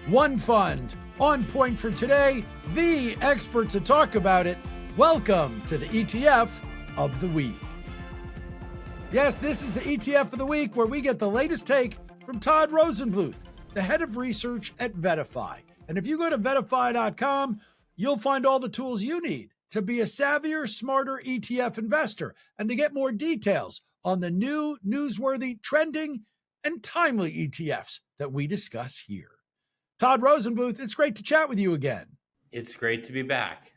One fund, on point for today, the expert to talk about it. Welcome to the ETF of the Week. Yes, this is the ETF of the Week, where we get the latest take from Todd Rosenbluth, the head of research at VettaFi. And if you go to VettaFi.com, you'll find all the tools you need to be a savvier, smarter ETF investor and to get more details on the new, newsworthy, trending, and timely ETFs that we discuss here. Todd Rosenbluth, it's great to chat with you again. It's great to be back.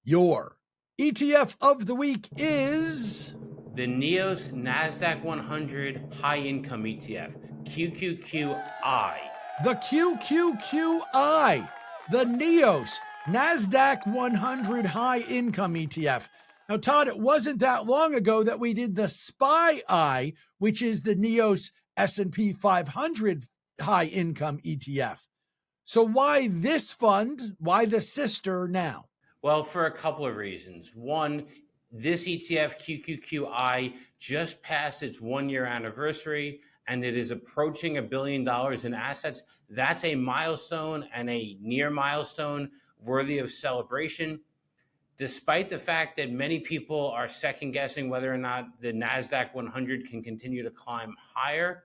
Your ETF of the week is the NEOS Nasdaq 100 High Income ETF, QQQI. The QQQI, the NEOS Nasdaq 100 High Income ETF. Now, Todd, it wasn't that long ago that we did the SPY-I, which is the NEOS S&P 500 High Income ETF. So why this fund? Why the sister now? Well, for a couple of reasons. One, this ETF, QQQI, just passed its one-year anniversary, and it is approaching $1 billion in assets. That's a milestone and a near milestone worthy of celebration. Despite the fact that many people are second-guessing whether or not the NASDAQ 100 can continue to climb higher,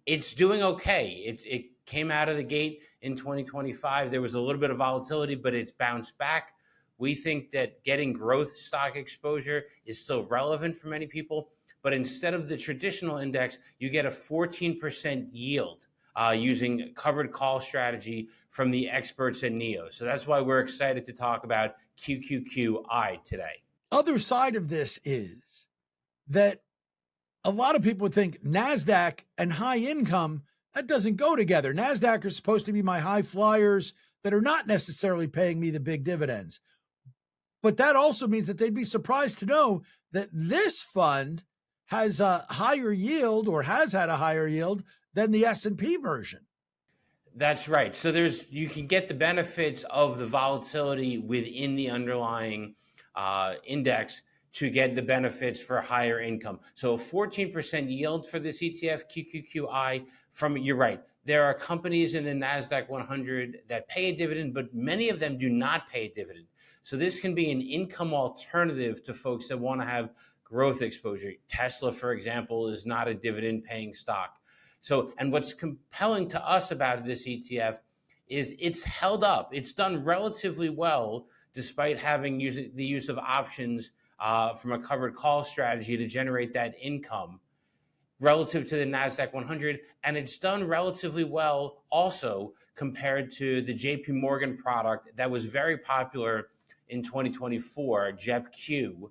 it's doing okay. It came out of the gate in 2025. There was a little bit of volatility, but it's bounced back. We think that getting growth stock exposure is still relevant for many people, but instead of the traditional index, you get a 14% yield using covered call strategy from the experts at NEOS. So that's why we're excited to talk about QQQI today. Other side of this is that a lot of people would think NASDAQ and high income, that doesn't go together. NASDAQ are supposed to be my high flyers that are not necessarily paying me the big dividends. But that also means that they'd be surprised to know that this fund has a higher yield or has had a higher yield than the S&P version. That's right. So you can get the benefits of the volatility within the underlying index to get the benefits for higher income. So a 14% yield for this ETF, QQQI, you're right. There are companies in the NASDAQ 100 that pay a dividend, but many of them do not pay a dividend. So this can be an income alternative to folks that want to have growth exposure. Tesla, for example, is not a dividend paying stock. So, and what's compelling to us about this ETF is it's held up. It's done relatively well despite having the use of options from a covered call strategy to generate that income relative to the NASDAQ 100. And it's done relatively well also compared to the JP Morgan product that was very popular in 2024, JEPQ,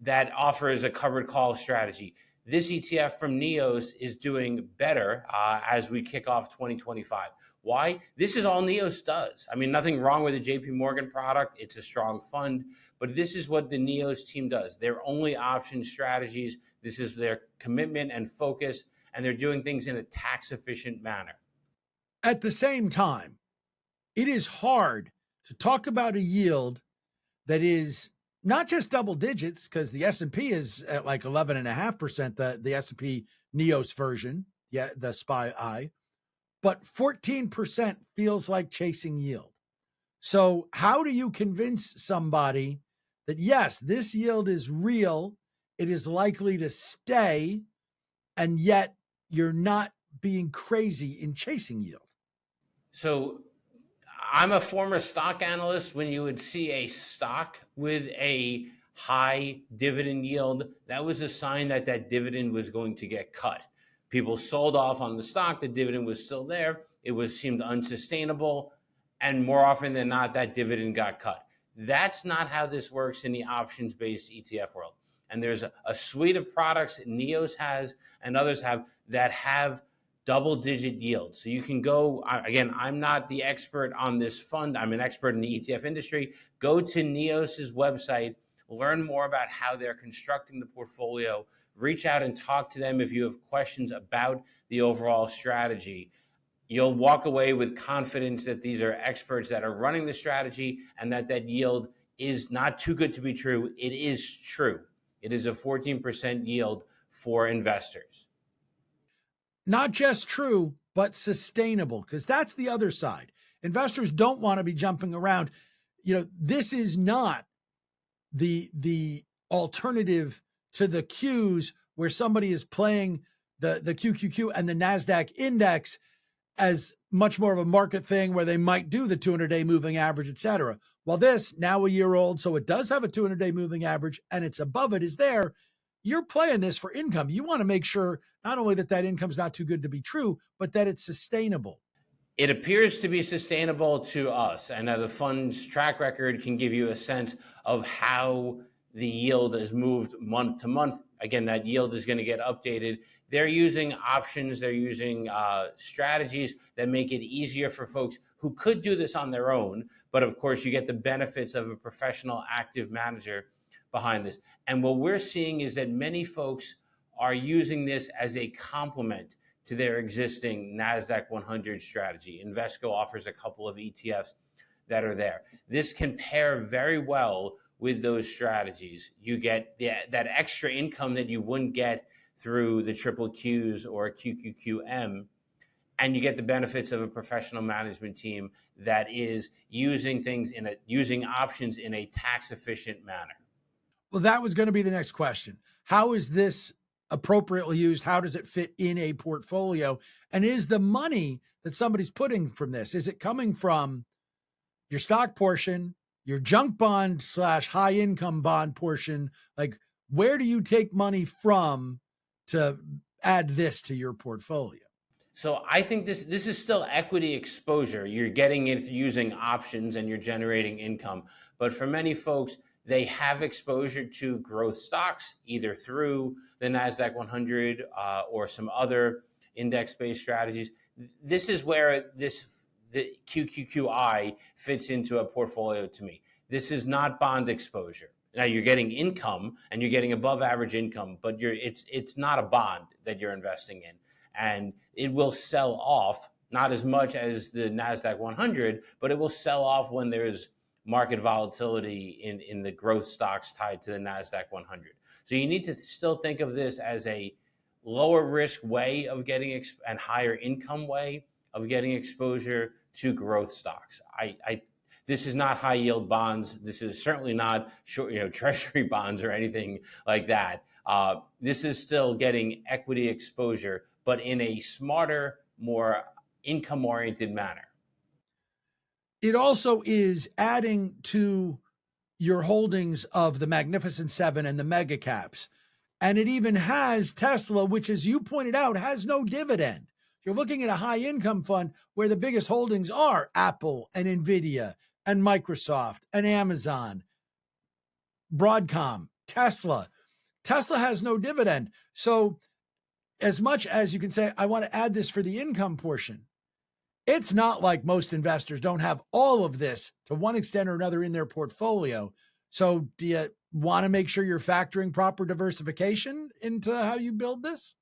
that offers a covered call strategy. This ETF from NEOS is doing better as we kick off 2025. Why? This is all NEOS does. I mean, nothing wrong with the JP Morgan product. It's a strong fund, but this is what the NEOS team does. They're only option strategies. This is their commitment and focus, and they're doing things in a tax-efficient manner. At the same time, it is hard to talk about a yield that is not just double digits, because the S&P is at like 11.5%, the S&P NEOS version, the SPY-I, but 14% feels like chasing yield. So how do you convince somebody that, yes, this yield is real, it is likely to stay, and yet you're not being crazy in chasing yield? So I'm a former stock analyst. When you would see a stock with a high dividend yield, that was a sign that that dividend was going to get cut. People sold off on the stock. The dividend was still there. It seemed unsustainable. And more often than not, that dividend got cut. That's not how this works in the options-based ETF world. And there's a suite of products that NEOS has and others have that have double-digit yields. So you can go, again, I'm not the expert on this fund. I'm an expert in the ETF industry. Go to NEOS's website, learn more about how they're constructing the portfolio, reach out and talk to them if you have questions about the overall strategy. You'll walk away with confidence that these are experts that are running the strategy and that yield is not too good to be true. It is true. It is a 14% yield for investors. Not just true, but sustainable, because that's the other side. Investors don't want to be jumping around. This is not the alternative to the Qs where somebody is playing the QQQ and the Nasdaq index as much more of a market thing where they might do the 200-day moving average, et cetera. Well, this now a year old, so it does have a 200-day moving average and it's above it is there. You're playing this for income. You want to make sure not only that income's not too good to be true, but that it's sustainable. It appears to be sustainable to us, and the fund's track record can give you a sense of how the yield has moved month to month. Again, that yield is going to get updated. They're using options, they're using strategies that make it easier for folks who could do this on their own. But of course, you get the benefits of a professional active manager behind this. And what we're seeing is that many folks are using this as a complement to their existing NASDAQ 100 strategy. Invesco offers a couple of ETFs that are there. This can pair very well with those strategies. You get that extra income that you wouldn't get through the triple Qs or QQQM, and you get the benefits of a professional management team that is using options in a tax efficient manner. Well, that was going to be the next question. How is this appropriately used? How does it fit in a portfolio? And is the money that somebody's putting from this, is it coming from your stock portion, your junk bond / high income bond portion? Like, where do you take money from to add this to your portfolio? So I think this is still equity exposure. You're getting it using options and you're generating income. But for many folks, they have exposure to growth stocks, either through the NASDAQ 100 or some other index-based strategies. This is where the QQQI fits into a portfolio to me. This is not bond exposure. Now you're getting income and you're getting above average income, but it's not a bond that you're investing in. And it will sell off, not as much as the NASDAQ 100, but it will sell off when there's market volatility in the growth stocks tied to the NASDAQ 100. So you need to still think of this as a lower risk way of getting and higher income way of getting exposure to growth stocks. This is not high yield bonds. This is certainly not short, treasury bonds or anything like that. This is still getting equity exposure, but in a smarter, more income-oriented manner. It also is adding to your holdings of the Magnificent Seven and the mega caps. And it even has Tesla, which, as you pointed out, has no dividend. You're looking at a high income fund where the biggest holdings are Apple and Nvidia and Microsoft and Amazon, Broadcom, Tesla. Tesla has no dividend. So as much as you can say, I want to add this for the income portion, it's not like most investors don't have all of this to one extent or another in their portfolio. So do you want to make sure you're factoring proper diversification into how you build this?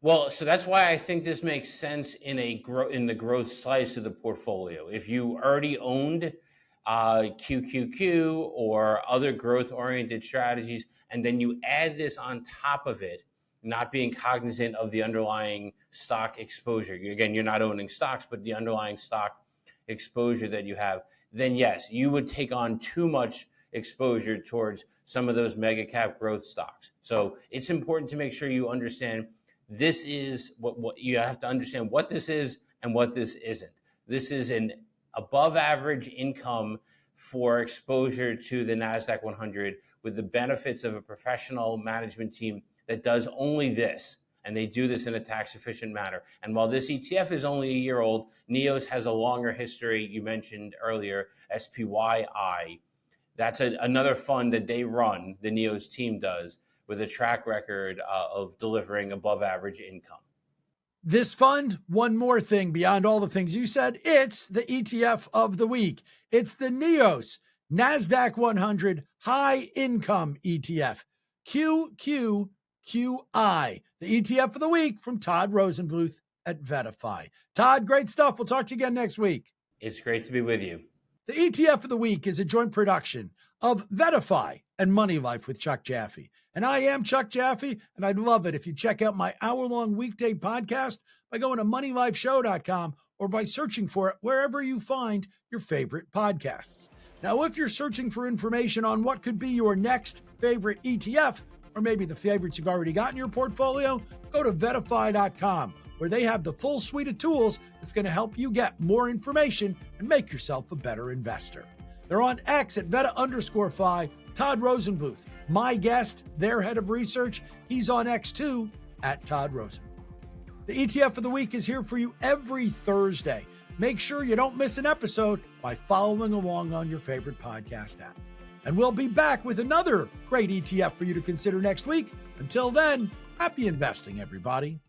Well, so that's why I think this makes sense in the growth slice of the portfolio. If you already owned QQQ or other growth-oriented strategies, and then you add this on top of it, not being cognizant of the underlying stock exposure. Again, you're not owning stocks, but the underlying stock exposure that you have, then yes, you would take on too much exposure towards some of those mega cap growth stocks. So it's important to make sure you understand this is what you have to understand what this is and what this isn't. This is an above average income for exposure to the NASDAQ 100 with the benefits of a professional management team that does only this, and they do this in a tax efficient manner. And while this ETF is only a year old, NEOS has a longer history. You mentioned earlier SPYI. That's another fund that they run, the NEOS team does, with a track record of delivering above average income. This fund, one more thing beyond all the things you said, it's the ETF of the week. It's the NEOS Nasdaq 100 High Income ETF, QQQI, the ETF of the week from Todd Rosenbluth at VettaFi. Todd, great stuff. We'll talk to you again next week. It's great to be with you. The ETF of the week is a joint production of VettaFi and Moneylife with Chuck Jaffe. And I am Chuck Jaffe, and I'd love it if you check out my hour-long weekday podcast by going to MoneyLifeShow.com or by searching for it wherever you find your favorite podcasts. Now, if you're searching for information on what could be your next favorite ETF, or maybe the favorites you've already got in your portfolio, go to VettaFi.com, where they have the full suite of tools that's going to help you get more information and make yourself a better investor. They're on X at Vetta_Fi. Todd Rosenbluth, my guest, their head of research, he's on X too, at Todd Rosenbluth. The ETF of the week is here for you every Thursday. Make sure you don't miss an episode by following along on your favorite podcast app. And we'll be back with another great ETF for you to consider next week. Until then, happy investing, everybody.